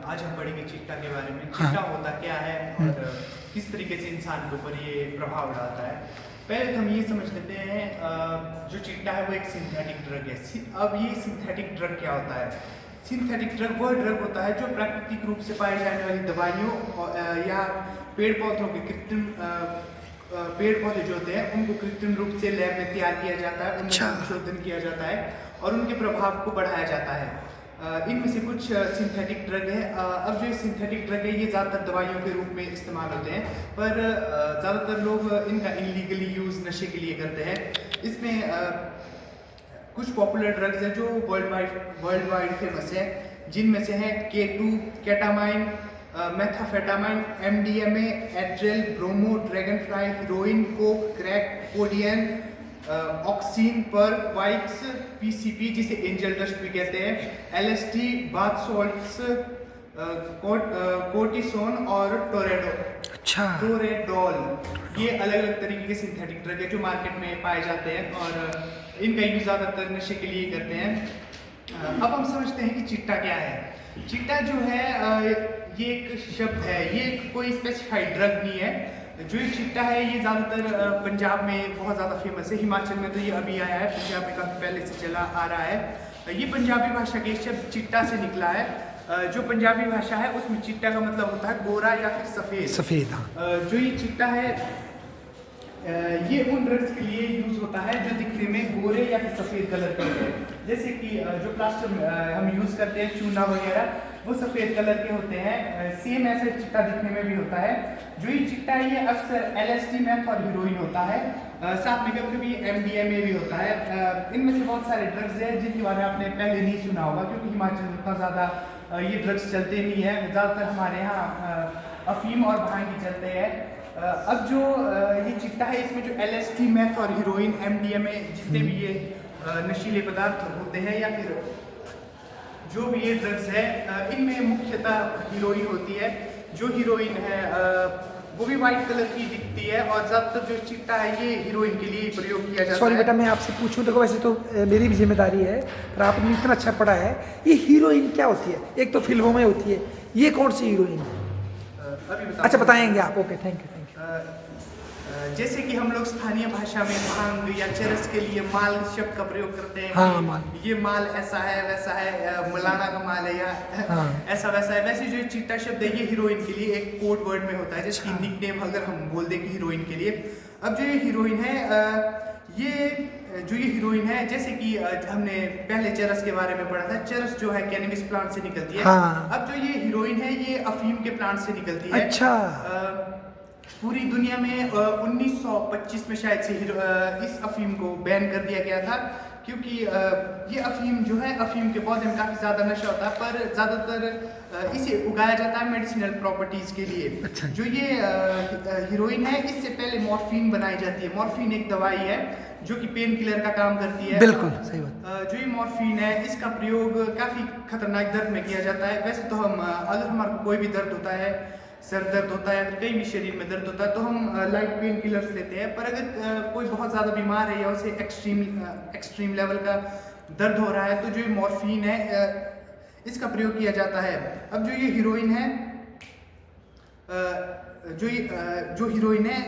आज हम पढ़ेंगे चिट्टा के बारे में। हाँ। चिट्टा होता क्या है और किस तरीके से इंसान के ऊपर ये प्रभाव डालता है। पहले तो हम ये समझ लेते हैं, जो चिट्टा है वो एक सिंथेटिक ड्रग है। अब ये सिंथेटिक ड्रग क्या होता है? सिंथेटिक ड्रग वह ड्रग होता है जो प्राकृतिक रूप से पाई जाने वाली दवाइयों या पेड़ पौधों के कृत्रिम पेड़ पौधे जो होते हैं उनको कृत्रिम रूप से लैब में तैयार किया जाता है, उनमें संशोधन किया जाता है और उनके प्रभाव को बढ़ाया जाता है। इनमें से कुछ सिंथेटिक ड्रग है। अब जो सिंथेटिक ड्रग है ये ज़्यादातर दवाइयों के रूप में इस्तेमाल होते हैं, पर ज़्यादातर लोग इनका इलीगली यूज़ नशे के लिए करते हैं। इसमें कुछ पॉपुलर ड्रग्स हैं जो वर्ल्ड वाइड फेमस है, जिनमें से हैं K2, ketamine, methamphetamine, MDMA, Adderall, bromo, dragonfly, heroin, coke, crack, codeine, oxy, percs, vikes, PCP जिसे एंजल डस्ट भी कहते हैं, LSD, बाथ सॉल्ट्स, कोर्टिसोन और टोरेडोल। ये अलग अलग तरीके के सिंथेटिक ड्रग है जो मार्केट में पाए जाते हैं और इनका यूज ज़्यादातर नशे के लिए करते हैं। अब हम समझते हैं कि चिट्टा क्या है। चिट्टा जो है ये एक शब्द है, ये कोई स्पेसिफाइड ड्रग नहीं है। जो ये चिट्टा है ये ज़्यादातर पंजाब में बहुत ज़्यादा फेमस है। हिमाचल में तो ये अभी आया है, पंजाब में काफ़ी पहले से चला आ रहा है। ये पंजाबी भाषा के शब्द चिट्टा से निकला है। जो पंजाबी भाषा है उसमें चिट्टा का मतलब होता है गोरा या फिर सफ़ेद। जो ये चिट्टा है ये उन ड्रग्स के लिए यूज होता है जो दिखने में गोरे या फिर सफ़ेद कलर के होते हैं। जैसे कि जो प्लास्टर हम यूज़ करते हैं, चूना वगैरह, वो सफ़ेद कलर के होते हैं। सेम ऐसे चिट्टा दिखने में भी होता है। जो ये चिट्टा है ये अक्सर LSD, मैथ और हीरोइन होता है। साथ में कभी MDMA भी होता है। इनमें से बहुत सारे ड्रग्स हैं जिनके बारे में आपने पहले नहीं सुना होगा, क्योंकि हिमाचल में उतना ज़्यादा ये ड्रग्स चलते नहीं हैं। ज़्यादातर हमारे यहाँ अफीम और भांग चलते हैं। अब जो ये चिट्टा है इसमें जो LSD, मैथ और हीरोइन, MDMA जितने भी ये नशीले पदार्थ होते हैं या फिर जो भी ये ड्रग्स है, इनमें मुख्यतः हीरोइन होती है। जो हीरोइन है वो भी वाइट कलर की दिखती है और ज़्यादातर जो चिट्टा है ये हीरोइन के लिए प्रयोग किया जाता है। सॉरी बेटा, मैं आपसे पूछूं, देखो वैसे तो मेरी भी जिम्मेदारी है, पर आपने इतना अच्छा पढ़ा है। ये हीरोइन क्या होती है? एक तो फिल्मों में होती है, ये कौन सी हीरोइन है? अच्छा बताएंगे आप? Okay, thank you. जैसे कि हम लोग स्थानीय भाषा में भांग या चरस के लिए माल शब्द का प्रयोग करते हैं। हाँ, माल। ये माल ऐसा है, वैसा है, मलाना का माल है या ऐसा वैसा है। वैसे जो चिट्टा शब्द है ये हीरोइन के लिए एक कोड वर्ड में होता है, जिसकी निकनेम अगर हम बोल दें कि हीरोइन के लिए। अब जो ये हीरोइन है ये हीरोइन है, जैसे कि हमने पहले चरस के बारे में पढ़ा था। चरस जो है कैनबिस प्लांट से निकलती है। हाँ। अब जो ये हीरोइन है ये अफीम के प्लांट से निकलती है। अच्छा। पूरी दुनिया में 1925 में शायद से इस अफीम को बैन कर दिया गया था, क्योंकि ये अफीम जो है, अफीम के पौधे में काफ़ी ज़्यादा नशा होता है, पर ज़्यादातर इसे उगाया जाता है मेडिसिनल प्रॉपर्टीज़ के लिए। अच्छा। जो ये हीरोइन है इससे पहले मॉर्फिन बनाई जाती है। मॉर्फिन एक दवाई है जो कि पेन किलर का काम करती है। बिल्कुल सही बात। जो ये मॉर्फिन है इसका प्रयोग काफ़ी खतरनाक दर्द में किया जाता है। वैसे तो हम अगर हमारे कोई भी दर्द होता है, सर दर्द होता है, कहीं भी शरीर में दर्द होता है, तो हम लाइट पेन किलर्स लेते हैं। पर अगर कोई बहुत ज़्यादा बीमार है या उसे एक्सट्रीम लेवल का दर्द हो रहा है तो जो ये मॉर्फिन है इसका प्रयोग किया जाता है। अब जो ये हीरोइन है जो हीरोइन है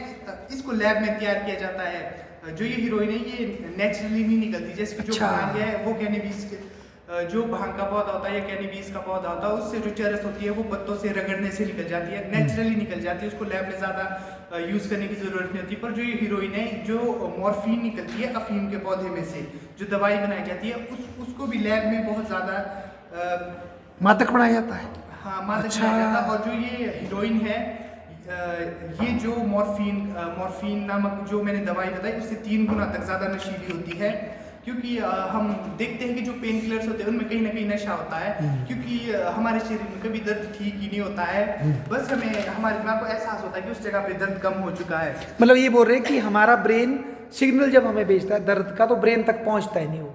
इसको लैब में तैयार किया जाता है। जो ये हीरोइन है ये नेचुरली नहीं निकलती। जैसे कि जो भांग है वो कैनबिस जो भांग का पौधा होता है या कैनबिस का पौधा होता है, उससे जो चरस होती है वो पत्तों से रगड़ने से निकल जाती है, नेचुरली निकल जाती है। उसको लैब में ज़्यादा यूज़ करने की ज़रूरत नहीं होती। पर जो ये हीरोइन है, जो मॉर्फिन निकलती है अफीम के पौधे में से, जो दवाई बनाई जाती है, उसको भी लैब में बहुत ज़्यादा मादक बनाया जाता है। हाँ, मादक बनाया जाता है। और जो ये हीरोइन है ये जो मॉर्फिन नामक जो मैंने दवाई बताई उससे 3 गुना तक ज़्यादा नशीली होती है। क्योंकि हम देखते हैं कि जो पेन किलर्स होते हैं उनमें कहीं ना कहीं नशा होता है, क्योंकि हमारे शरीर में कभी दर्द ठीक ही नहीं होता है। बस हमें हमारे दिमाग को एहसास होता है कि उस जगह पे दर्द कम हो चुका है। मतलब ये बोल रहे हैं कि हमारा ब्रेन सिग्नल जब हमें भेजता है दर्द का, तो ब्रेन तक पहुंचता ही नहीं हो।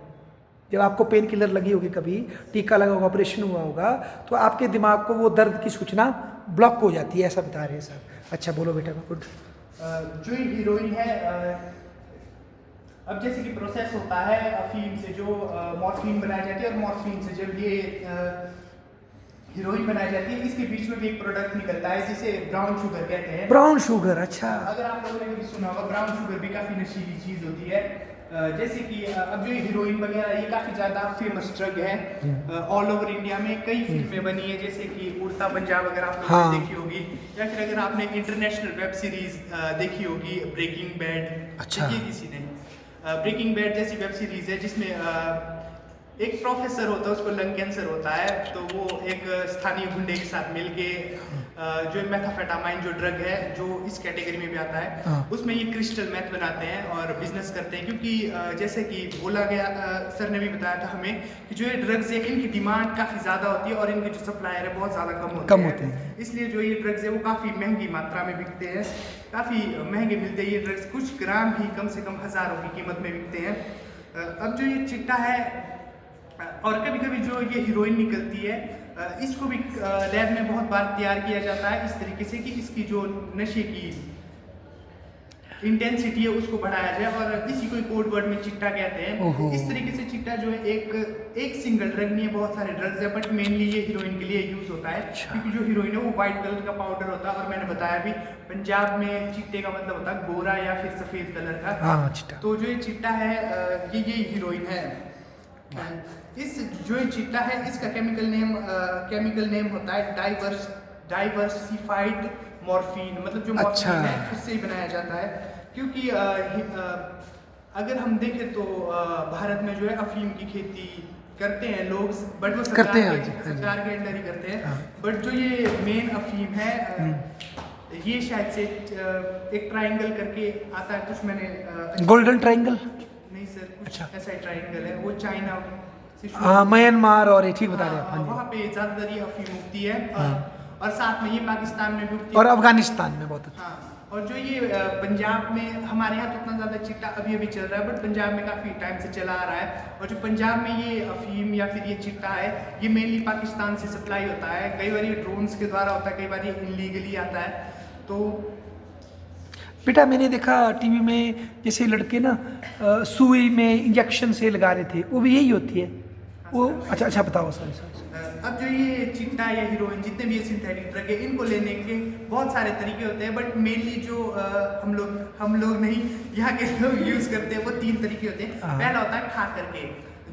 जब आपको पेन किलर लगी होगी, कभी टीका लगा होगा, ऑपरेशन हुआ होगा, तो आपके दिमाग को वो दर्द की सूचना ब्लॉक हो जाती है, ऐसा बता रहे हैं सर। अच्छा बोलो बेटा। गुड। जो हीरोइन है अब जैसे कि प्रोसेस होता है अफीम से जो मॉर्फिन बनाई जाती है, और मॉर्फिन से जब ये हीरोइन बनाई जाती है। इसके बीच में भी एक प्रोडक्ट निकलता है जिसे ब्राउन शुगर कहते हैं। ब्राउन शुगर, अच्छा। अगर आप लोगों ने कभी सुना होगा, ब्राउन शुगर भी काफ़ी नशीली चीज़ होती है। जैसे कि अब जो हीरोइन वगैरह ये काफ़ी ज़्यादा फेमस ड्रग है। ऑल ओवर इंडिया में कई फिल्में बनी है, जैसे कि उड़ता पंजाब अगर आप लोगों ने देखी होगी, या फिर अगर आपने इंटरनेशनल वेब सीरीज देखी होगी ब्रेकिंग बैड। अच्छा। देखी किसी ने? ब्रेकिंग बैड जैसी वेब सीरीज है जिसमें एक प्रोफेसर होता है, उसको लंग कैंसर होता है, तो वो एक स्थानीय गुंडे के साथ मिलके जो मेथाफेटामाइन जो ड्रग है जो इस कैटेगरी में भी आता है, उसमें ये क्रिस्टल मेथ बनाते हैं और बिजनेस करते हैं। क्योंकि जैसे कि बोला गया, सर ने भी बताया था हमें कि जो ये ड्रग्स है इनकी डिमांड काफ़ी ज़्यादा होती है और इनके जो सप्लायर है बहुत ज़्यादा कम होते हैं। इसलिए जो ये ड्रग्स है वो काफ़ी महंगी मात्रा में बिकते हैं, काफ़ी महंगे मिलते हैं ये ड्रग्स। कुछ ग्राम ही कम से कम हज़ारों की कीमत में बिकते हैं। अब जो ये चिट्टा है और कभी कभी जो ये हीरोइन निकलती है, इसको भी लैब में बहुत बार तैयार किया जाता है इस तरीके से कि इसकी जो नशे की इंटेंसिटी है उसको बढ़ाया जाए, और इसी को कोड वर्ड में चिट्टा कहते हैं। इस तरीके से चिट्टा जो है एक सिंगल ड्रग नहीं है, बहुत सारे ड्रग्स है, बट मेनली ये हीरोइन के लिए यूज होता है। क्योंकि जो हीरोइन है वो व्हाइट कलर का पाउडर होता है, और मैंने बताया भी पंजाब में चिट्टे का मतलब होता है गोरा या फिर सफेद कलर का। चिट्टा। तो जो ये चिट्टा है ये हीरोइन है। इस जो ये चिट्टा है इसका केमिकल नेम होता है डाइवर्सिफाइड मॉर्फिन, मतलब जो मॉर्फिन है उससे ही बनाया जाता है। क्योंकि अगर हम देखें तो भारत में जो है अफीम की खेती करते हैं लोग, बट वो सरकार के अंडर ही करते हैं। बट जो ये मेन अफीम है ये शायद से एक ट्रायंगल करके आता है, कुछ मैंने गोल्डन ट्रायंगल नहीं सर, कुछ ऐसा ट्रायंगल है, वो चाइना म्यांमार और ठीक बता रहे हैं, वहाँ पे ज्यादातर ये अफीम उगती है। और साथ में ये पाकिस्तान में भी उगती है और अफगानिस्तान में बहुत अच्छा। और जो ये पंजाब में, हमारे यहाँ तो उतना ज़्यादा चिट्टा अभी चल रहा है, बट पंजाब में काफ़ी टाइम से चला आ रहा है। और जो पंजाब में ये अफीम या फिर ये चिट्टा है ये मेनली पाकिस्तान से सप्लाई होता है। कई बार ये ड्रोन्स के द्वारा होता है, कई बार ये इलीगली आता है। तो बेटा मैंने देखा टीवी में जैसे लड़के ना सुई में इंजेक्शन से लगा रहे थे, वो भी यही होती है वो? अच्छा बताओ सर। अब जो ये चिट्टा या हीरोइन जितने भी ये सिंथेटिक ड्रग है इनको लेने के बहुत सारे तरीके होते हैं, बट मेनली जो हम लोग नहीं यहाँ के लोग यूज करते हैं वो 3 तरीके होते हैं। पहला होता है खा करके,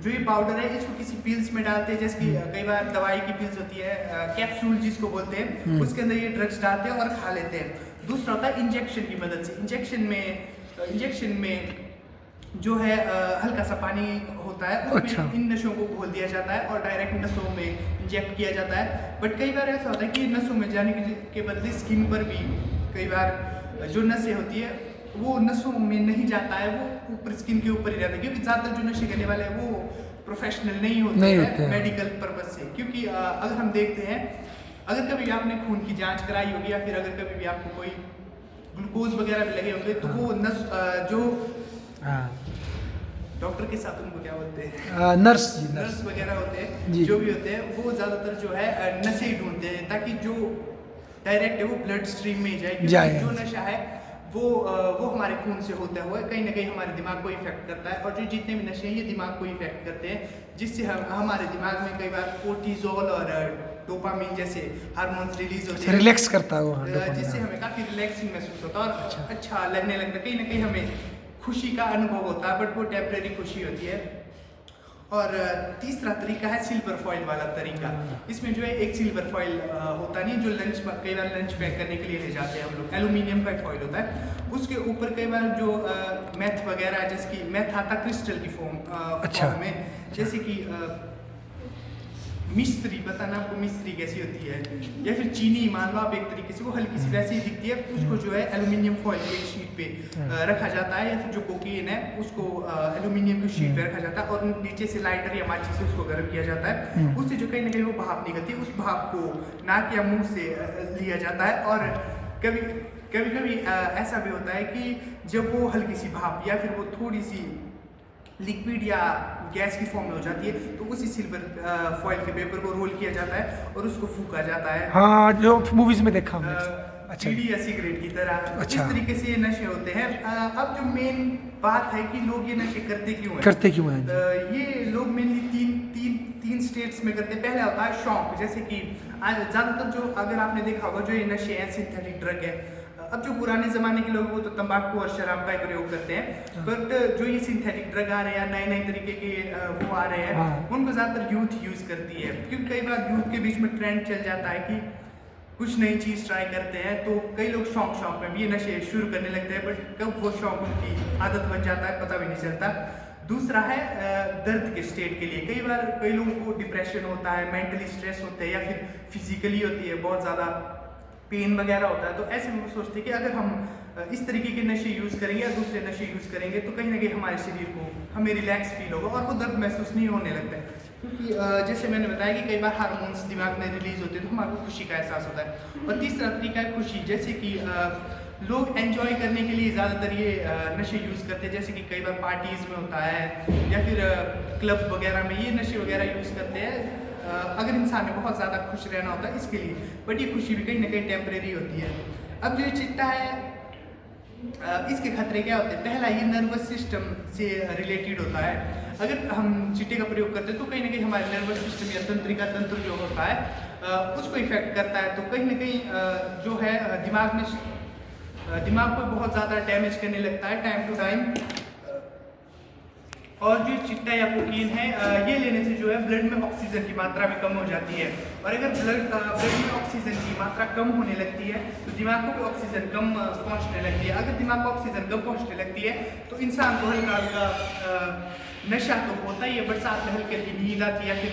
जो ये पाउडर है इसको किसी पिल्स में डालते हैं, जैसे कि कई बार दवाई की पिल्स होती है, कैप्सूल जिसको बोलते हैं, उसके अंदर ये ड्रग्स डालते हैं और खा लेते हैं। दूसरा होता है इंजेक्शन की मदद से। इंजेक्शन में जो है हल्का सा पानी होता है, उसमें इन नशों को घोल दिया जाता है और डायरेक्ट नसों में इंजेक्ट किया जाता है। बट कई बार ऐसा होता है कि नसों में जाने के बदले स्किन पर भी कई बार जो नसें होती है वो नसों में नहीं जाता है, वो ऊपर स्किन के ऊपर ही रहता है। क्योंकि ज़्यादातर जो नशे करने वाले हैं वो प्रोफेशनल नहीं होते हैं मेडिकल पर्पज से। क्योंकि अगर हम देखते हैं, अगर कभी आपने खून की जाँच कराई होगी या फिर अगर कभी भी आपको कोई ग्लूकोज वगैरह भी लगे होंगे, तो वो नस जो डॉक्टर के साथ उनको क्या बोलते हैं, नर्स वगैरह होते हैं, जो भी होते हैं वो ज़्यादातर जो है नशे ही ढूंढते हैं ताकि जो डायरेक्ट है वो ब्लड स्ट्रीम में ही जाए। क्योंकि जो नशा है वो हमारे खून से होता हुआ कहीं ना कहीं हमारे दिमाग को इफेक्ट करता है, और जो जितने भी नशे हैं ये दिमाग को इफेक्ट करते हैं, जिससे हमारे दिमाग में कई बार कोर्टिजोल और डोपामिन जैसे हार्मोन्स रिलीज होते हैं, रिलैक्स करता है वो, जिससे हमें काफ़ी रिलैक्सिंग महसूस होता है और अच्छा लगने लगता है। कहीं ना कहीं हमें खुशी का अनुभव होता है, बट वो टेम्परेरी खुशी होती है। और तीसरा तरीका है सिल्वर फॉइल वाला तरीका। इसमें जो है एक सिल्वर फॉइल होता नहीं, जो कई बार लंच पैक करने के लिए ले जाते हैं हम लोग, एल्यूमिनियम का फॉइल होता है, उसके ऊपर कई बार जो मैथ वगैरह, जैसे कि मैथ आता क्रिस्टल की फॉर्म में, जैसे कि मिश्री, पता ना आपको मिश्री कैसी होती है, या फिर चीनी मान लो आप, एक तरीके से वो हल्की सी वैसी ही दिखती है, उसको जो है एल्यूमिनियम फॉइल की एक शीट पे रखा जाता है, या फिर जो कोकीन है उसको एल्यूमिनियम की शीट पे रखा जाता है और नीचे से लाइटर या माचिस से उसको गर्म किया जाता है। उससे जो कहीं ना कहीं वो भाप निकलती है, उस भाप को नाक या मुंह से लिया जाता है। और कभी ऐसा भी होता है कि जब वो हल्की सी भाप या फिर वो थोड़ी सी लिक्विड या गैस की फॉर्म में हो जाती है, तो उसी सिल्वर फॉइल के पेपर को रोल किया जाता है और उसको फूका जाता है। हाँ, जो मूवीज में देखा हमने। अच्छा, बीड़ी या सिगरेट की तरह। इस तरीके से ये नशे होते हैं। अब जो मेन बात है कि लोग ये नशे करते क्यों हैं? ये लोग मेनली तीन 3 स्टेट्स में करते हैं। पहला होता है शौक, जैसे कि आज ज़्यादातर जो अगर आपने देखा होगा जो ये नशे हैं सिंथेटिक ड्रग है, अब जो पुराने ज़माने के लोग वो तो तंबाकू और शराब का ही प्रयोग करते हैं, बट जो ये सिंथेटिक ड्रग आ रहे हैं या नए नए तरीके के वो आ रहे हैं, उनको ज़्यादातर यूथ यूज़ करती है। क्योंकि कई बार यूथ के बीच में ट्रेंड चल जाता है कि कुछ नई चीज़ ट्राई करते हैं, तो कई लोग शौक में भी ये नशे शुरू करने लगते हैं, बट कब वो शौक उनकी आदत बन जाता है पता भी नहीं चलता। दूसरा है दर्द के स्टेट के लिए, कई बार कई लोगों को डिप्रेशन होता है, मेंटली स्ट्रेस होते हैं, या फिर फिजिकली होती है, बहुत ज़्यादा पेन वगैरह होता है, तो ऐसे में वो सोचते हैं कि अगर हम इस तरीके के नशे यूज़ करेंगे या दूसरे नशे यूज़ करेंगे तो कहीं ना कहीं हमारे शरीर को हमें रिलैक्स फील होगा और वो दर्द महसूस नहीं होने लगता है। क्योंकि जैसे मैंने बताया कि कई बार हार्मोन्स दिमाग में रिलीज होते हैं तो हमारे को खुशी का एहसास होता है। और तीसरा तरीका है खुशी, जैसे कि लोग एंजॉय करने के लिए ज़्यादातर ये नशे यूज़ करते हैं, जैसे कि कई बार पार्टीज़ में होता है या फिर क्लब वगैरह में ये नशे वगैरह यूज़ करते हैं अगर इंसान ने बहुत ज़्यादा खुश रहना होता है इसके लिए, बट ये खुशी भी कहीं ना कहीं टेम्परेरी होती है। अब जो ये चिट्टा है इसके खतरे क्या होते हैं? पहला, ये नर्वस सिस्टम से रिलेटेड होता है। अगर हम चिट्टे का प्रयोग करते हैं तो कहीं ना कहीं हमारे नर्वस सिस्टम या तंत्रिका तंत्र जो होता है उसको इफेक्ट करता है, तो कहीं ना कहीं जो है दिमाग को बहुत ज़्यादा डैमेज करने लगता है टाइम टू टाइम। और जो चिट्टा या कोकीन है ये लेने से जो है ब्लड में ऑक्सीजन की मात्रा भी कम हो जाती है, और अगर ब्लड में ऑक्सीजन की मात्रा कम होने लगती है तो दिमाग को भी ऑक्सीजन कम पहुंचने लगती है। अगर दिमाग को ऑक्सीजन कम पहुंचने लगती है तो इंसान को हल्का हल्का नशा तो होता ही है, बट साथ में हल्की हल्की नींद आती है, फिर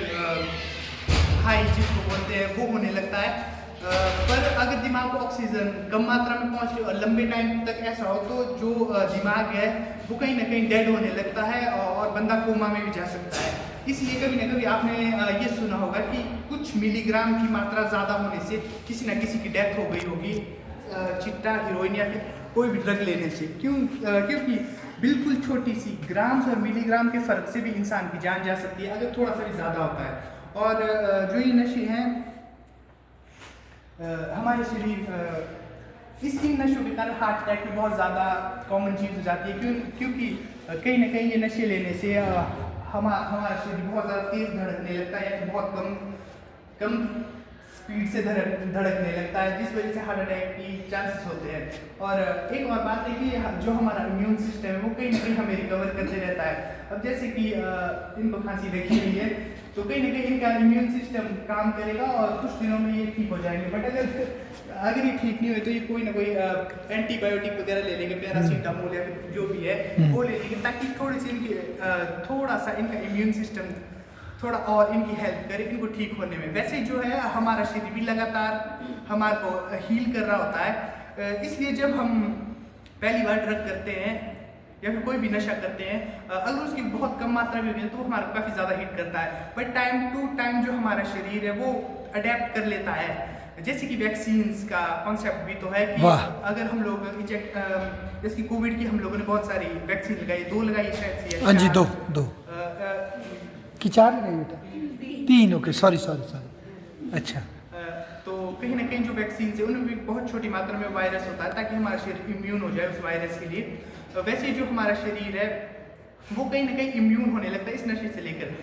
हाई जिसको बोलते हैं वो होने लगता है। पर अगर दिमाग को ऑक्सीजन कम मात्रा में पहुंचे और लंबे टाइम तक ऐसा हो तो जो दिमाग है वो कहीं ना कहीं डेड होने लगता है और बंदा कोमा में भी जा सकता है। इसलिए कभी ना कभी आपने ये सुना होगा कि कुछ मिलीग्राम की मात्रा ज़्यादा होने से किसी ना किसी की डेथ हो गई होगी, चिट्टा, हेरोइन या फिर कोई भी ड्रग लेने से। क्योंकि बिल्कुल छोटी सी ग्राम्स और मिलीग्राम के फ़र्क से भी इंसान की जान जा सकती है अगर थोड़ा सा भी ज़्यादा होता है। और जो ये नशे हैं हमारे शरीर इन नशों के कारण हार्ट अटैक भी बहुत ज़्यादा कॉमन चीज़ हो जाती है, क्योंकि कहीं ना कहीं ये नशे लेने से हमारा शरीर बहुत ज़्यादा तेज़ धड़कने लगता है या फिर बहुत कम स्पीड से धड़कने लगता है, जिस वजह से हार्ट अटैक की चांसेस होते हैं। और एक और बात है कि जो हमारा इम्यून सिस्टम है वो कहीं ना कहीं हमें रिकवर करते रहता है। अब जैसे कि इनको खांसी लगी हुई है तो कहीं ना कहीं इनका इम्यून सिस्टम काम करेगा और कुछ दिनों में ये ठीक हो जाएंगे, बट अगर ये ठीक नहीं हुए तो ये कोई ना कोई एंटीबायोटिक वगैरह ले लेंगे, पैरासीटामोल या फिर जो भी है वो ले लेंगे, ताकि थोड़ा सा इनका इम्यून सिस्टम थोड़ा और इनकी हेल्प करे इनको ठीक होने में। वैसे जो है हमारा शरीर भी लगातार हमारे को हील कर रहा होता है, इसलिए जब हम पहली बार ड्रग करते हैं या फिर कोई भी नशा करते हैं अगर उसकी बहुत कम मात्रा में होगी तो वो हमारे को काफ़ी ज़्यादा हिट करता है, बट टाइम टू टाइम जो हमारा शरीर है वो अडेप्ट कर लेता है। जैसे कि वैक्सीन्स का कॉन्सेप्ट भी तो है कि अगर हम लोग इंजेक्ट जैसे कि कोविड की हम लोगों ने बहुत सारी वैक्सीन लगाई, 2 लगाई शायद से, हाँ जी, दो कि 4 लगाई बेटा? 3, ओके, सॉरी। अच्छा, तो कहीं ना कहीं जो वैक्सीन है उनमें भी बहुत छोटी मात्रा में वायरस होता है ताकि हमारा शरीर इम्यून हो जाए उस वायरस के लिए। वैसे जो हमारा शरीर है वो कहीं ना कहीं इम्यून होने लगता है इस नशे से लेकर,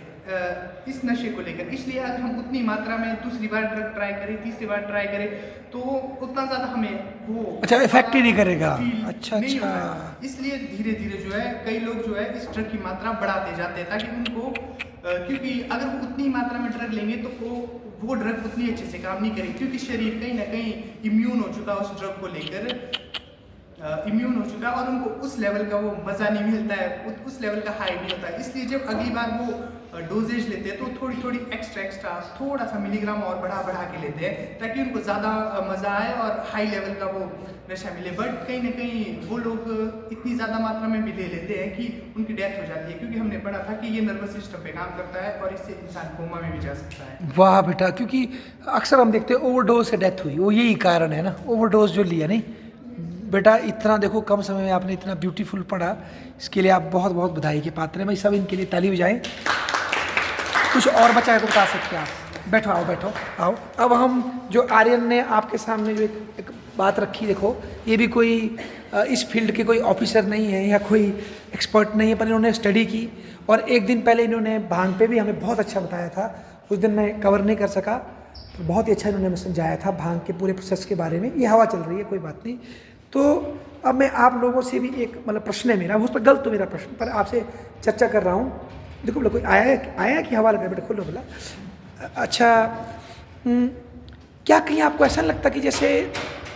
इस नशे को लेकर। इसलिए अगर हम उतनी मात्रा में दूसरी बार ड्रग ट्राई करें, तीसरी बार ट्राई करें तो उतना ज़्यादा हमें वो इफेक्ट ही नहीं करेगा। अच्छा। इसलिए धीरे धीरे जो है कई लोग जो है इस ड्रग की मात्रा बढ़ाते जाते हैं ताकि उनको क्योंकि अगर वो उतनी मात्रा में ड्रग लेंगे तो वो ड्रग उतनी अच्छे से काम नहीं करेगी, क्योंकि शरीर कहीं ना कहीं इम्यून हो चुका उस ड्रग को लेकर, इम्यून हो चुका और उनको उस लेवल का वो मज़ा नहीं मिलता है, उस लेवल का हाई नहीं होता है। इसलिए जब अगली बार वो डोजेज लेते हैं तो थोड़ी एक्स्ट्रा थोड़ा सा मिलीग्राम और बढ़ा के लेते हैं ताकि उनको ज़्यादा मज़ा आए और हाई लेवल का वो नशा मिले। बट कहीं ना कहीं वो लोग इतनी ज़्यादा मात्रा में भी ले लेते हैं कि उनकी डेथ हो जाती है, क्योंकि हमने पढ़ा था कि ये नर्वस सिस्टम पे काम करता है और इससे इंसान कोमा में भी जा सकता है। वाह बेटा, क्योंकि अक्सर हम देखते हैं ओवरडोज से डेथ हुई, वो यही कारण है ना, ओवरडोज जो लिया। नहीं बेटा, इतना देखो कम समय में आपने इतना ब्यूटीफुल पढ़ा, इसके लिए आप बहुत बहुत बधाई के पात्र हैं। भाई सब इनके लिए ताली बजाएं। कुछ और बचा है तो बता सकते हैं आप। बैठो, आओ। अब हम जो आर्यन ने आपके सामने जो एक बात रखी, देखो ये भी कोई इस फील्ड के कोई ऑफिसर नहीं है या कोई एक्सपर्ट नहीं है, पर इन्होंने स्टडी की और एक दिन पहले इन्होंने भांग पे भी हमें बहुत अच्छा बताया था। उस दिन मैं कवर नहीं कर सका, तो बहुत ही अच्छा इन्होंने हमें समझाया था भांग के पूरे प्रोसेस के बारे में। ये हवा चल रही है, कोई बात नहीं। तो अब मैं आप लोगों से भी एक मतलब प्रश्न है मेरा, हो सकता गलत तो मेरा प्रश्न, पर आपसे चर्चा कर रहा हूँ। देखो बोला कोई आया कि हवा लगा, बेटा खोलो बोला। अच्छा, क्या कहीं आपको ऐसा लगता कि जैसे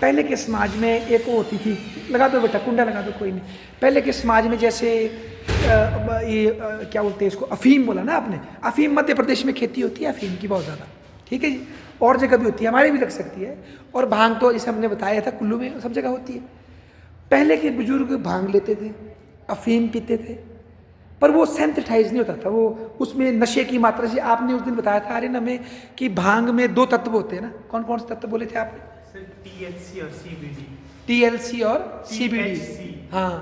पहले के समाज में एक वो होती थी, लगा दो बेटा कुंडा लगा दो, कोई नहीं। पहले के समाज में जैसे क्या बोलते हैं इसको, अफीम बोला ना आपने, अफीम मध्य प्रदेश में खेती होती है अफीम की बहुत ज़्यादा, ठीक है जी, और जगह भी होती है, हमारी भी लग सकती है। और भांग तो जैसे हमने बताया था कुल्लू में सब जगह होती है। पहले के बुजुर्ग भांग लेते थे, अफीम पीते थे, पर वो सेंथेटाइज नहीं होता था, वो उसमें नशे की मात्रा से। आपने उस दिन बताया था आर्यन हमें कि भांग में 2 तत्व होते हैं ना, कौन कौन से तत्व बोले थे आपने? THC और CBD। TLC और CBD, हाँ,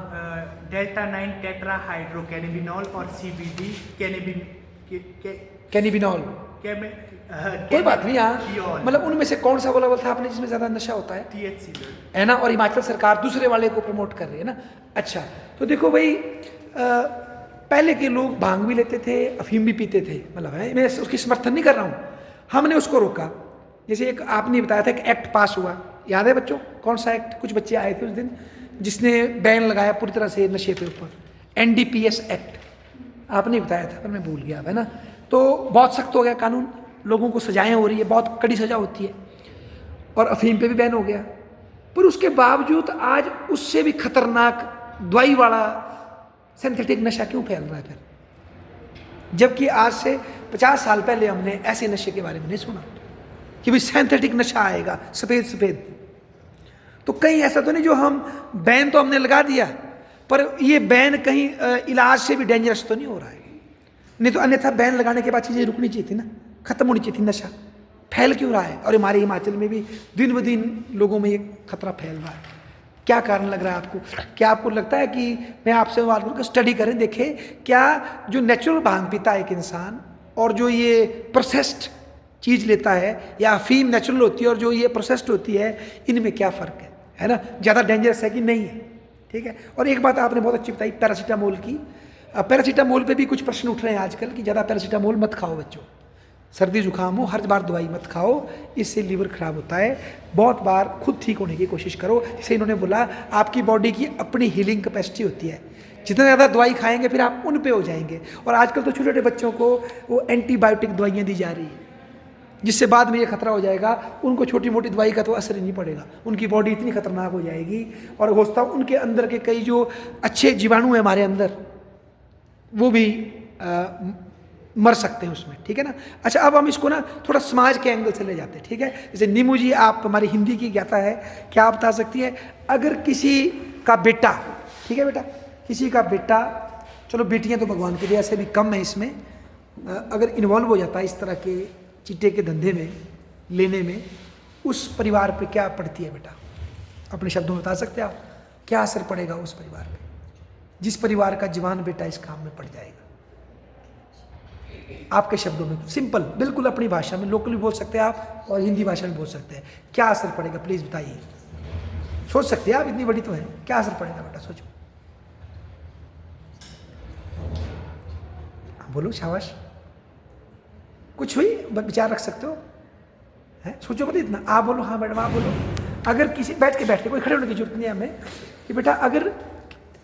डेल्टा 9 टेट्रा हाइड्रोकैनेबिनॉल और CBD कैनिबिनॉल, कोई बात नहीं। हाँ, मतलब उनमें से कौन सा बोला था आपने जिसमें ज़्यादा नशा होता है? THC है ना, और हिमाचल सरकार दूसरे वाले को प्रमोट कर रही है ना। अच्छा, तो देखो भाई, पहले के लोग भांग भी लेते थे, अफीम भी पीते थे, मतलब है, मैं उसकी समर्थन नहीं कर रहा हूँ, हमने उसको रोका। जैसे एक आपने बताया था कि एक्ट पास हुआ, याद है बच्चों? कौन सा एक्ट? कुछ बच्चे आए थे उस दिन जिसने बैन लगाया पूरी तरह से नशे के ऊपर, NDPS एक्ट आपने बताया था, पर मैं भूल गया, है ना। तो बहुत सख्त हो गया कानून, लोगों को सजाएं हो रही है, बहुत कड़ी सजा होती है, और अफीम पे भी बैन हो गया। पर उसके बावजूद आज उससे भी खतरनाक दवाई वाला सिंथेटिक नशा क्यों फैल रहा है फिर? जबकि आज से 50 साल पहले हमने ऐसे नशे के बारे में नहीं सुना कि भाई सिंथेटिक नशा आएगा सफ़ेद सफ़ेद। तो कहीं ऐसा तो नहीं जो हम बैन तो हमने लगा दिया, पर ये बैन कहीं इलाज से भी डेंजरस तो नहीं हो रहा है? नहीं तो अन्यथा बैन लगाने के बाद चीज़ें रुकनी चाहिए थी ना, खत्म होनी चाहिए थी। नशा फैल क्यों रहा है? और हमारे हिमाचल में भी दिन ब दिन लोगों में ये खतरा फैल रहा है। क्या कारण लग रहा है आपको? क्या आपको लगता है कि मैं आपसे बात करूँ कि स्टडी करें, देखें क्या जो नेचुरल भांग पीता है एक इंसान और जो ये प्रोसेस्ड चीज़ लेता है, या अफीम नेचुरल होती है और जो ये प्रोसेस्ड होती है, इनमें क्या फ़र्क है ना? ज़्यादा डेंजरस है कि नहीं है? ठीक है। और एक बात आपने बहुत अच्छी बताई पैरासीटामोल की। पैरासीटामोल पे भी कुछ प्रश्न उठ रहे हैं आजकल कि ज़्यादा पैरासीटामोल मत खाओ बच्चों, सर्दी जुकाम हो हर बार दवाई मत खाओ, इससे लीवर खराब होता है। बहुत बार खुद ठीक होने की कोशिश करो। जैसे इन्होंने बोला आपकी बॉडी की अपनी हीलिंग कैपेसिटी होती है, जितना ज़्यादा दवाई खाएंगे फिर आप उन पे हो जाएंगे। और आजकल तो छोटे छोटे बच्चों को वो एंटीबायोटिक दवाइयाँ दी जा रही है, जिससे बाद में ये खतरा हो जाएगा, उनको छोटी मोटी दवाई का तो असर ही नहीं पड़ेगा, उनकी बॉडी इतनी खतरनाक हो जाएगी। और हो सकता है उनके अंदर के कई जो अच्छे जीवाणु हैं हमारे अंदर, वो भी मर सकते हैं उसमें, ठीक है ना। अच्छा, अब हम इसको ना थोड़ा समाज के एंगल से ले जाते हैं, ठीक है। जैसे नीमू जी, आप हमारी हिंदी की ज्ञाता है, क्या आप बता सकती है अगर किसी का बेटा, ठीक है बेटा, किसी का बेटा, चलो बेटियां तो भगवान की दया से भी कम है इसमें, अगर इन्वॉल्व हो जाता है इस तरह के चिट्टे के धंधे में लेने में, उस परिवार पे क्या पड़ती है बेटा? अपने शब्दों में बता सकते हैं आप, क्या असर पड़ेगा उस परिवार पे, जिस परिवार का जवान बेटा इस काम में पड़ जाएगा? आपके शब्दों में सिंपल, बिल्कुल अपनी भाषा में, लोकली बोल सकते हैं आप और हिंदी भाषा में बोल सकते हैं, क्या असर पड़ेगा प्लीज़ बताइए। सोच सकते हैं आप, इतनी बड़ी तो है, क्या असर पड़ेगा बेटा सोचो। बोलो, शाबाश, कुछ हुई विचार रख सकते हो, है सोचो मत इतना। आप बोलो, हाँ मैडम आप बोलो। अगर किसी बैठ के कोई खड़े होने की जरूरत नहीं है हमें, कि बेटा अगर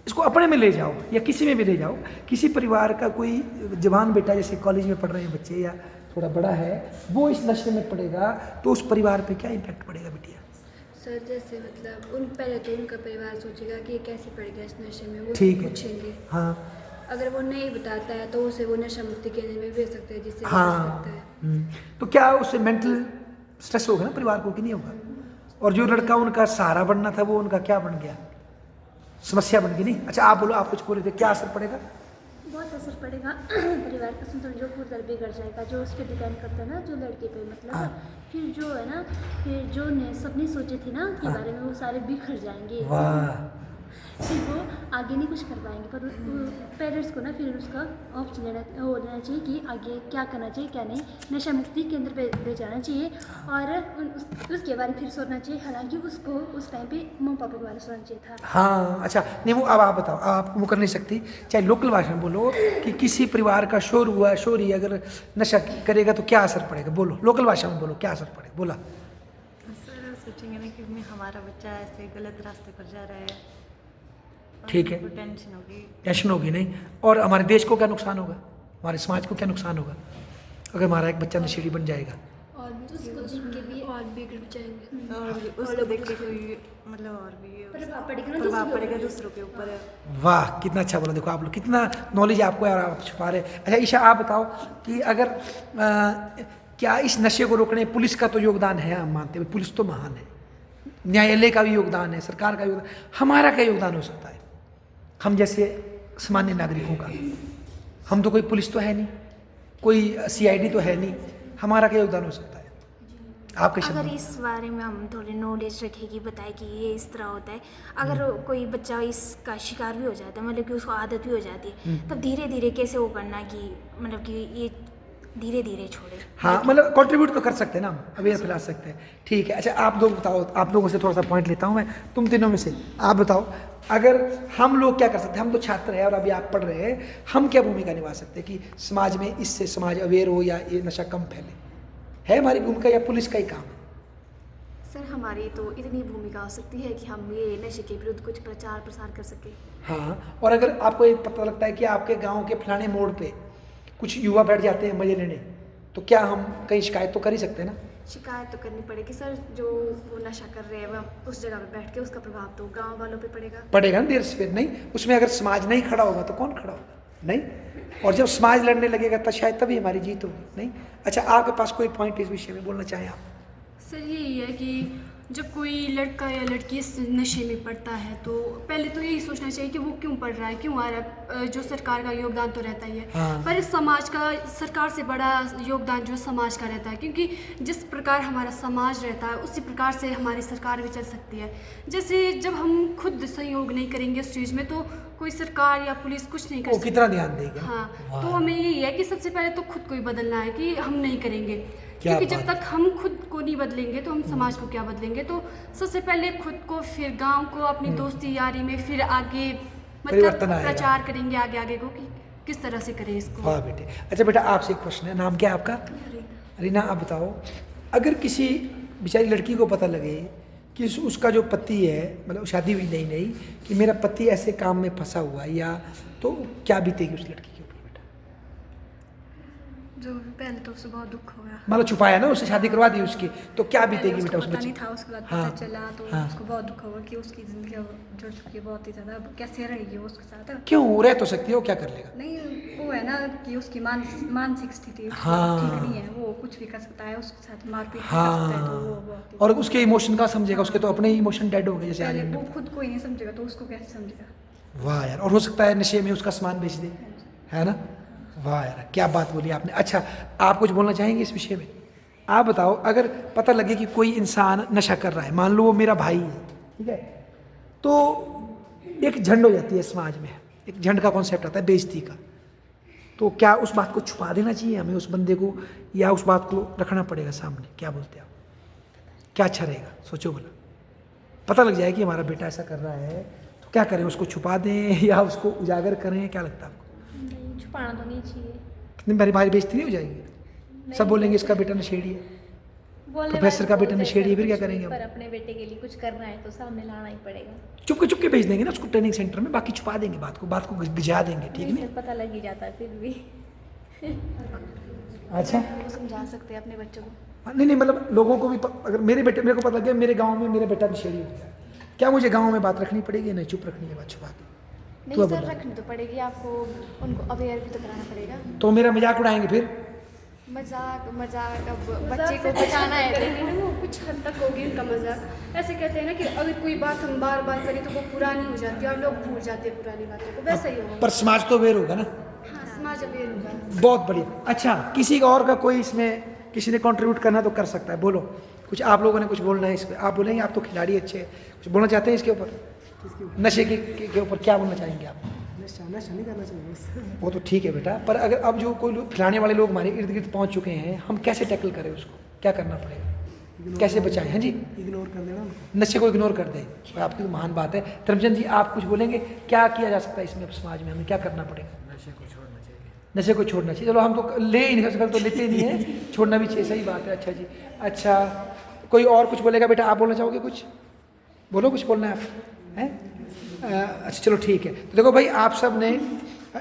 इसको अपने में ले जाओ या किसी में भी ले जाओ, किसी परिवार का कोई जवान बेटा, जैसे कॉलेज में पढ़ रहे हैं बच्चे या थोड़ा बड़ा है, वो इस नशे में पड़ेगा, तो उस परिवार पे क्या इम्पैक्ट पड़ेगा बिटिया? सर जैसे मतलब पहले तो उनका परिवार सोचेगा कि ये कैसे पड़ गया इस नशे में, वो ठीक है, पूछेंगे। हाँ, अगर वो नहीं बताता है तो उसे वो नशा मुक्ति केंद्र में भेज सकते हैं, जिससे हाँ, सकता है। तो क्या उससे मेंटल स्ट्रेस होगा ना परिवार को कि नहीं होगा? और जो लड़का उनका सहारा बनना था वो उनका क्या बन गया? समस्या बन गई। नहीं, अच्छा आप बोलो, आप कुछ बोल रहे थे, क्या असर पड़ेगा? बहुत असर पड़ेगा परिवार का संतुलन जो फुर्तर बिगड़ जाएगा, जो उस पर डिपेंड करता है ना, जो लड़के पे मतलब फिर जो है ना, फिर जो सपने सोचे थे ना के बारे में वो सारे बिखर जाएंगे। वाह, फिर वो आगे नहीं कुछ कर पाएंगे। पर पेरेंट्स को ना फिर उसका ऑप्शन लेना चाहिए कि आगे क्या करना चाहिए क्या नहीं, नशा मुक्ति केंद्र पे जाना चाहिए और उसके बारे में फिर सोचना चाहिए। हालांकि उसको उस टाइम पे मम्मी पापा के बारे में सोचना चाहिए था। हाँ अच्छा, नहीं वो अब आप बताओ, आप वो कर नहीं सकती, चाहे लोकल भाषा में बोलो कि किसी परिवार का शोरी अगर नशा करेगा तो क्या असर पड़ेगा, बोलो लोकल भाषा में बोलो, क्या असर पड़ेगा, बोला। सर सोचेंगे ना कि हमारा बच्चा ऐसे गलत रास्ते पर जा रहा है, और ठीक है, उनको टेंशन होगी। टेंशन होगी नहीं, और हमारे देश को क्या नुकसान होगा, हमारे समाज को क्या नुकसान होगा अगर हमारा एक बच्चा नशेड़ी बन जाएगा। और भी उसको जिनके भी और बिगड़ जाएंगे और उसको देख के कोई मतलब और भी प्रभाव पड़ेगा ना प्रभाव पड़ेगा दूसरों के ऊपर। वाह कितना अच्छा बोला, देखो आप लोग कितना नॉलेज आपको है और आप छुपा रहे। अच्छा ईशा आप बताओ कि अगर क्या इस नशे को रोकने पुलिस का तो योगदान है, हम मानते हैं पुलिस तो महान है, न्यायालय का भी योगदान है, सरकार का योगदान, हमारा क्या योगदान हो सकता है, हम जैसे सामान्य नागरिकों का? हम तो कोई पुलिस तो है नहीं, कोई CID तो है नहीं, हमारा क्या योगदान हो सकता है आपके शब्द अगर में? इस बारे में हम थोड़ी नॉलेज रखें कि बताए कि ये इस तरह होता है, अगर कोई बच्चा इसका शिकार भी हो जाता है, मतलब कि उसको आदत भी हो जाती है, तब धीरे धीरे कैसे वो करना कि मतलब कि ये धीरे धीरे छोड़े। हाँ मतलब कंट्रीब्यूट तो कर सकते हैं ना, अवेयर फैला सकते हैं, ठीक है। अच्छा आप लोग बताओ, आप लोगों से थोड़ा सा पॉइंट लेता हूँ मैं, तुम तीनों में से आप बताओ, अगर हम लोग क्या कर सकते हैं, हम तो छात्र हैं और अभी आप पढ़ रहे हैं, हम क्या भूमिका निभा सकते हैं कि समाज में इससे समाज अवेयर हो या ये नशा कम फैले, है हमारी भूमिका या पुलिस का ही काम है? सर हमारी तो इतनी भूमिका हो सकती है कि हम ये नशे के विरुद्ध कुछ प्रचार प्रसार कर सकें। हाँ, और अगर आपको ये पता लगता है कि आपके गांव के फलाने मोड़ पे कुछ युवा बैठ जाते हैं मजे लेने, तो क्या हम कहीं शिकायत तो कर ही सकते हैं ना? शिकायत तो करनी पड़ेगी सर, जो वो नशा कर रहे हैं वह उस जगह पे बैठ के उसका प्रभाव तो गांव वालों पे पड़ेगा ना देर से फिर नहीं, उसमें अगर समाज नहीं खड़ा होगा तो कौन खड़ा होगा, नहीं, और जब समाज लड़ने लगेगा तो शायद तभी हमारी जीत होगी, नहीं। अच्छा आपके पास कोई पॉइंट इस विषय में बोलना चाहें आप? सर यही है कि जब कोई लड़का या लड़की इस नशे में पड़ता है तो पहले तो यही सोचना चाहिए कि वो क्यों पढ़ रहा है, क्यों आ रहा है, जो सरकार का योगदान तो रहता ही है, हाँ। पर इस समाज का, सरकार से बड़ा योगदान जो समाज का रहता है, क्योंकि जिस प्रकार हमारा समाज रहता है उसी प्रकार से हमारी सरकार भी चल सकती है। जैसे जब हम खुद सहयोग नहीं करेंगे उस चीज़ में तो कोई सरकार या पुलिस कुछ नहीं कर वो सकती। कितना ध्यान देगा? हाँ, तो हमें यही है कि सबसे पहले तो खुद को ही बदलना है कि हम नहीं करेंगे, क्या क्योंकि जब बात तक हम खुद को नहीं बदलेंगे तो हम समाज को क्या बदलेंगे। तो सबसे पहले खुद को, फिर गांव को, अपनी दोस्ती यारी में, फिर आगे मतलब परिवर्तन आएगा। प्रचार करेंगे आगे आगे को कि किस तरह से करें इसको। वाह बेटे। अच्छा बेटा आपसे एक प्रश्न है, नाम क्या है आपका? रीना। आप बताओ, अगर किसी बेचारी लड़की को पता लगे कि उसका जो पति है, मतलब शादी हुई नहीं, कि मेरा पति ऐसे काम में फंसा हुआ है, या तो क्या बीतेगी उस लड़की के ऊपर बेटा? जो पहले तो उससे बहुत दुख होगा, मतलब छुपाया ना, उससे शादी करवा दी उसकी, तो क्या बीतेगी बेटा उस पता बच्चे? नहीं था, उसके बाद हाँ, पता चला तो हाँ। उसको बहुत दुख होगा कि उसकी जिंदगी अब जुड़ चुकी है बहुत ही ज़्यादा, अब कैसे रहेगी वो उसके साथ। क्यों, रह तो सकती है, वो क्या कर लेगा? नहीं वो है ना कि उसकी मानसिक स्थिति उसकी हाँ। ठीक नहीं है, वो कुछ भी कर सकता है, उसके साथ मारपीट भी कर सकता है, तो वो बहुत ही- और उसके इमोशन का समझेगा, उसके तो अपने ही इमोशन डेड हो गए जैसे पहले आर्यन वो ने। खुद को ही नहीं समझेगा तो उसको कैसे समझेगा। वाह यार, और हो सकता है नशे में उसका सामान बेच दे, है ना? वाह यार क्या बात बोली आपने। अच्छा आप कुछ बोलना चाहेंगे इस विषय में? आप बताओ, अगर पता लगे कि कोई इंसान नशा कर रहा है, मान लो वो मेरा भाई है, ठीक है, तो एक झंड हो जाती है समाज में, एक झंड का कॉन्सेप्ट आता है बेइज्जती का, तो क्या उस बात को छुपा देना चाहिए हमें उस बंदे को, या उस बात को रखना पड़ेगा सामने? क्या बोलते हैं आप, क्या अच्छा रहेगा? सोचो भला, पता लग जाए कि हमारा बेटा ऐसा कर रहा है तो क्या करें, उसको छुपा दें या उसको उजागर करें, क्या लगता है आपको? नहीं, छुपाना तो नहीं चाहिए। कितनी बारी भारी बेइज्जती नहीं हो जाएगी? सब बोलेंगे इसका बेटा नशेड़ी है, बोलने प्रोफेसर वाले का बेटा बोलते हैं नशेड़ी है, फिर सर क्या कुछ भी, करेंगे हम? पर अपने बेटे के लिए कुछ करना है तो सामने लाना ही पड़ेगा। चुपके भेज देंगे ना उसको ट्रेनिंग सेंटर में, बाकी छुपा देंगे बात को गिजा देंगे, ठीक नहीं नहीं? सर, पता लग ही जाता है फिर भी। अच्छा वो समझा सकते हैं अपने बच्चों को। नहीं मतलब लोगों को भी अगर मेरे को पता लग गया मेरे गाँव में मेरा बेटा नशेड़ी हो गया, क्या मुझे गाँव में बात रखनी पड़ेगी? नहीं, चुप रखनी है बात, छुपा दी नहीं तो सर, बोला। रखनी तो पड़ेगी आपको, उनको अवेयर भी तो कराना पड़ेगा। तो मेरा मजाक उड़ाएंगे फिर? मजाक अब बच्चे को बचाना है, लेकिन वो कुछ हद तक होगी उनका मजाक। ऐसे कहते हैं ना कि अगर कोई बात हम बार बार करें तो वो पुरानी हो जाती है और लोग भूल जाते हैं पुरानी बातों को, वैसा ही होगा। पर समाज तो अवेयर होगा ना। हाँ, समाज अवेयर होगा। बहुत बढ़िया। अच्छा किसी और का कोई इसमें किसी ने कंट्रीब्यूट करना तो कर सकता है, बोलो कुछ। आप लोगों ने कुछ बोलना है इस पर? आप बोलेंगे, आप तो खिलाड़ी अच्छे हैं, कुछ बोलना चाहते हैं इसके ऊपर? नशे के ऊपर क्या बोलना चाहेंगे आप? नशा नहीं करना चाहिए बस। वो तो ठीक है बेटा, पर अगर अब जो कोई खिलाने वाले लोग हमारे इर्द गिर्द पहुंच चुके हैं, हम कैसे टैकल करें उसको, क्या करना पड़ेगा, कैसे बचाएं? हाँ जी, इग्नोर कर देना उनको। नशे को इग्नोर कर दें, और आपकी तो महान बात है। धर्मचंद जी, आप कुछ बोलेंगे, क्या किया जा सकता है इसमें, समाज में हमें क्या करना पड़ेगा? नशे को छोड़ना चाहिए। नशे को छोड़ना चाहिए। चलो हम तो ले ही नहीं, सबसे पहले तो लेते ही नहीं है, छोड़ना भी चाहिए, सही बात है। अच्छा जी, अच्छा कोई और कुछ बोलेगा बेटा? आप बोलना चाहोगे कुछ? बोलो, कुछ बोलना है आप, हैं? अच्छा चलो ठीक है। तो देखो भाई, आप सब ने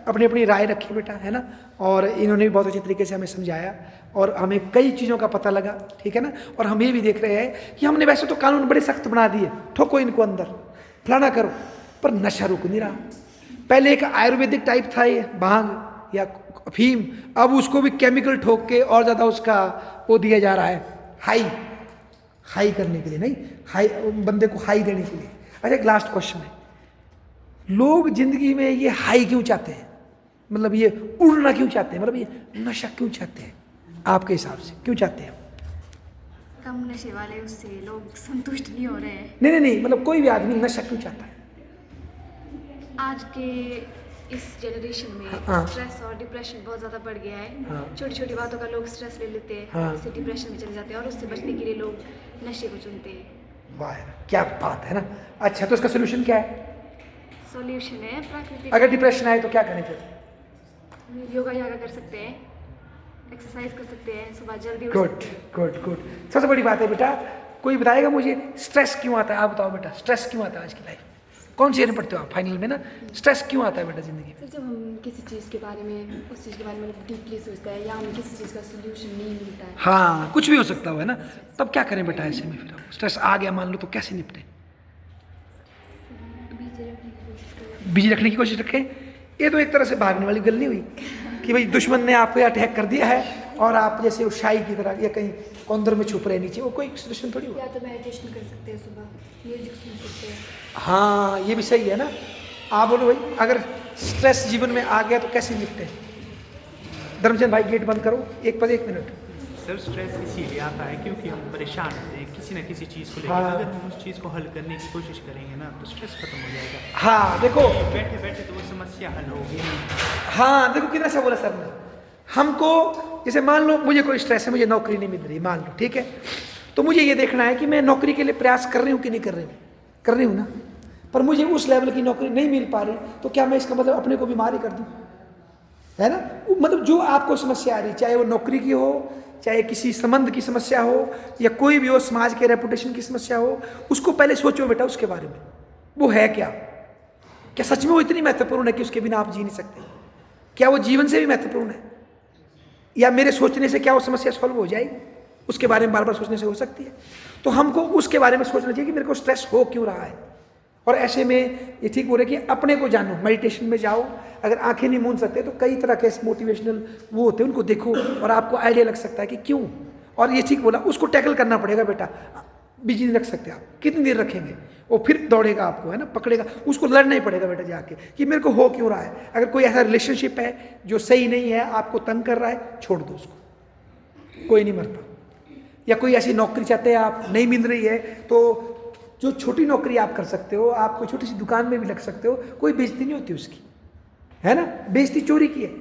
अपनी अपनी राय रखी बेटा, है ना, और इन्होंने भी बहुत अच्छे तरीके से हमें समझाया और हमें कई चीज़ों का पता लगा, ठीक है ना। और हम ये भी देख रहे हैं कि हमने वैसे तो कानून बड़े सख्त बना दिए, ठोको इनको अंदर, फलाना करो, पर नशा रुक नहीं रहा। पहले एक आयुर्वेदिक टाइप था ये भांग या अफीम, अब उसको भी केमिकल ठोक के और ज़्यादा उसका वो दिया जा रहा है, हाई करने के लिए, नहीं हाई, बंदे को हाई देने के लिए। अच्छा, एक लास्ट क्वेश्चन है, लोग जिंदगी में ये हाई क्यों चाहते हैं, मतलब ये उड़ना क्यों चाहते हैं, मतलब ये नशा क्यों चाहते हैं आपके हिसाब से, क्यों चाहते हैं? कम नशे वाले उससे लोग संतुष्ट नहीं हो रहे हैं। नहीं, मतलब कोई भी आदमी नशा क्यों चाहता है? आज के इस जनरेशन में हाँ। स्ट्रेस और डिप्रेशन बहुत ज़्यादा बढ़ गया है। हाँ। छोटी छोटी बातों का लोग स्ट्रेस ले लेते हैं, हाँ। उससे डिप्रेशन में चले जाते हैं और उससे बचने के लिए लोग नशे को चुनते हैं। वाह यार, क्या बात है ना। अच्छा, तो इसका सोल्यूशन क्या है? सॉल्यूशन है प्राकृतिक। अगर डिप्रेशन आए तो क्या करें फिर? योगा कर सकते हैं, एक्सरसाइज कर सकते हैं, सुबह जल्दी उठ गुड गुड गुड। सबसे बड़ी बात है बेटा, कोई बताएगा मुझे स्ट्रेस क्यों आता है? आप बताओ बेटा, स्ट्रेस क्यों आता है आज की लाइफ में? कौन सी पढ़ते हो आप फाइनल में ना, स्ट्रेस क्यों आता है बेटा जिंदगी में? सर, जब हम किसी चीज़ के बारे में, उस चीज़ के बारे में डीपली सोचते हैं या हमें किसी चीज़ का सोल्यूशन नहीं मिलता है। हाँ, कुछ भी हो सकता है ना, तब क्या करें बेटा ऐसे में? फिर स्ट्रेस आ गया मान लो, तो कैसे निपटे? बिजी रखने की कोशिश रखें। ये तो एक तरह से भागने वाली गल नहीं हुई कि भाई दुश्मन ने आपको अटैक कर दिया है और आप जैसे वो शाही की तरह या कहीं कौंदर में छुप रहे नीचे, वो कोई सोल्यूशन थोड़ी हुआ। या तो मेडिटेशन कर सकते हैं, सुबह म्यूजिक सुन सकते हैं। हाँ, ये भी सही है ना। आप बोलो भाई, अगर स्ट्रेस जीवन में आ गया तो कैसे निपटे? धर्मचंद भाई, गेट बंद करो, एक मिनट। सर, स्ट्रेस इसीलिए आता है क्योंकि हम परेशान होते हैं किसी न किसी चीज़ को लेकर। हाँ। अगर हम उस चीज़ को हल करने की कोशिश करेंगे ना, तो स्ट्रेस खत्म हो जाएगा। हाँ देखो, बैठे बैठे तो वो समस्या हल होगी नहीं। हाँ देखो कितना अच्छा बोला सर ने। हमको जैसे मान लो मुझे कोई स्ट्रेस है, मुझे नौकरी नहीं मिल रही, मान लो, ठीक है, तो मुझे ये देखना है कि मैं नौकरी के लिए प्रयास कर रही हूँ कि नहीं कर रही हूँ। कर रही हूँ ना, पर मुझे उस लेवल की नौकरी नहीं मिल पा रही, तो क्या मैं इसका मतलब अपने को बीमार ही कर दूँ? है ना। मतलब जो आपको समस्या आ रही, चाहे वो नौकरी की हो, चाहे किसी संबंध की समस्या हो, या कोई भी हो, समाज के रेपुटेशन की समस्या हो, उसको पहले सोचो बेटा उसके बारे में, वो है क्या सच में वो इतनी महत्वपूर्ण है कि उसके बिना आप जी नहीं सकते? क्या वो जीवन से भी महत्वपूर्ण है? या मेरे सोचने से क्या वो समस्या सॉल्व हो जाएगी? उसके बारे में बार बार सोचने से हो सकती है। तो हमको उसके बारे में सोचना चाहिए कि मेरे को स्ट्रेस हो क्यों रहा है। और ऐसे में ये ठीक हो रहा है कि अपने को जानो, मेडिटेशन में जाओ, अगर आंखें नहीं मूंद सकते तो कई तरह के मोटिवेशनल वो होते हैं, उनको देखो और आपको आइडिया लग सकता है कि क्यों। और ये ठीक बोला, उसको टैकल करना पड़ेगा बेटा। बिजी नहीं रख सकते आप, कितनी देर रखेंगे? वो फिर दौड़ेगा आपको, है ना, पकड़ेगा, उसको लड़ना ही पड़ेगा बेटा जाके कि मेरे को हो क्यों रहा है। अगर कोई ऐसा रिलेशनशिप है जो सही नहीं है, आपको तंग कर रहा है, छोड़ दो उसको, कोई नहीं मरता। या कोई ऐसी नौकरी चाहते हैं आप, नहीं मिल रही है, तो जो छोटी नौकरी आप कर सकते हो, आप कोई छोटी सी दुकान में भी लग सकते हो, कोई बेइज्जती नहीं होती उसकी, है ना। बेइज्जती चोरी की है।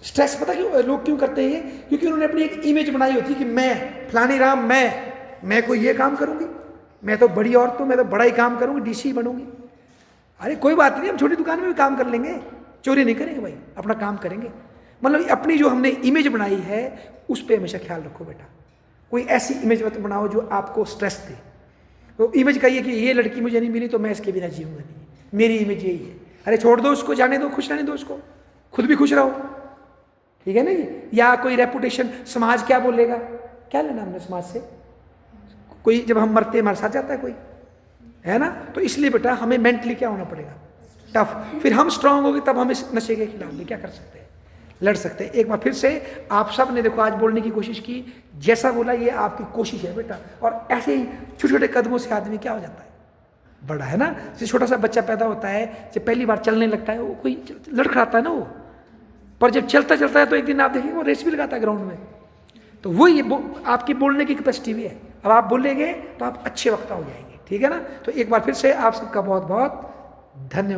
स्ट्रेस पता क्यों लोग क्यों करते हैं? क्योंकि उन्होंने अपनी एक इमेज बनाई होती है कि मैं फलानी राम, मैं कोई ये काम करूंगी, मैं तो बड़ी औरत हूँ, मैं तो बड़ा ही काम करूंगी, डीसी बनूंगी। अरे कोई बात नहीं, हम छोटी दुकान में भी काम कर लेंगे, चोरी नहीं करेंगे भाई, अपना काम करेंगे। मतलब अपनी जो हमने इमेज बनाई है उस पर हमेशा ख्याल रखो बेटा। कोई ऐसी इमेज मत बनाओ जो आपको स्ट्रेस दे। तो इमेज कहिए कि ये लड़की मुझे नहीं मिली तो मैं इसके बिना जीऊंगा नहीं, मेरी इमेज यही है। अरे छोड़ दो उसको, जाने दो, खुश रहने दो उसको, खुद भी खुश रहो, ठीक है ना जी। या कोई रेपुटेशन, समाज क्या बोलेगा, क्या लेना हमने समाज से? कोई जब हम मरते हमारे साथ जाता है कोई, है ना। तो इसलिए बेटा हमें मेंटली क्या होना पड़ेगा, टफ। फिर हम स्ट्रांग हो गए तब हम इस नशे के खिलाफ भी क्या कर सकते हैं, लड़ सकते हैं। एक बार फिर से आप सब ने देखो आज बोलने की कोशिश की, जैसा बोला ये आपकी कोशिश है बेटा। और ऐसे ही छोटे छोटे कदमों से आदमी क्या हो जाता है, बड़ा, है ना। जैसे छोटा सा बच्चा पैदा होता है, जब पहली बार चलने लगता है, वो कोई लड़खड़ाता है ना वो, पर जब चलता चलता है तो एक दिन आप देखेंगे वो रेस भी लगाता है ग्राउंड में। तो वो ये आपकी बोलने की कैपेसिटी भी है। अब आप बोलेंगे तो आप अच्छे वक्ता हो जाएंगे, ठीक है ना। तो एक बार फिर से आप सबका बहुत बहुत धन्यवाद।